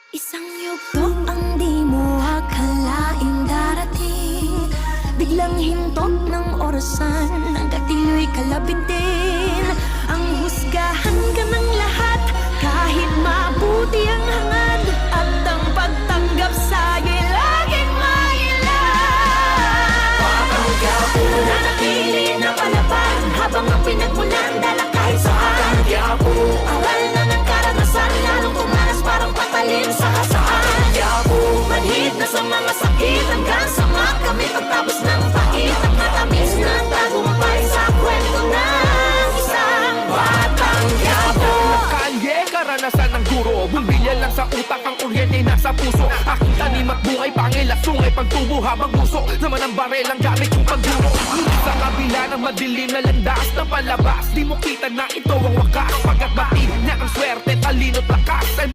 Isang yugto ang di mo akalaing darating, biglang hintot ng orasan hanggat iyo'y kalapit din. Ang husgahan ka ng lahat, kahit mabuti ang hangad, at ang pagtanggap sa'y laging mailan. Patanggap mo na napili na palaban, habang ang pinagmulan dala kahit saan. Patanggap mo awal na ng karanasan, lalong tumalas parang patalim sa kasaan. Patanggap mo manhid na sa mga sakit, hanggang sa makamit ang tapos ng pait at matamis na tagumpay sa kwento ng isang patanggap mo. Kalye, karanasan ng guro, bumbilya lang sa utak, ang kuryente nasa puso. Aking tanim at buhay, pangil at sungay, pagtubo habang gusto naman ang barel ang gamit kong pagduro. Sa kabila ng madilim na landas ng palabas, di mo kita na ito ang wakas, pagkat batid na ang swerte, talino't lakas.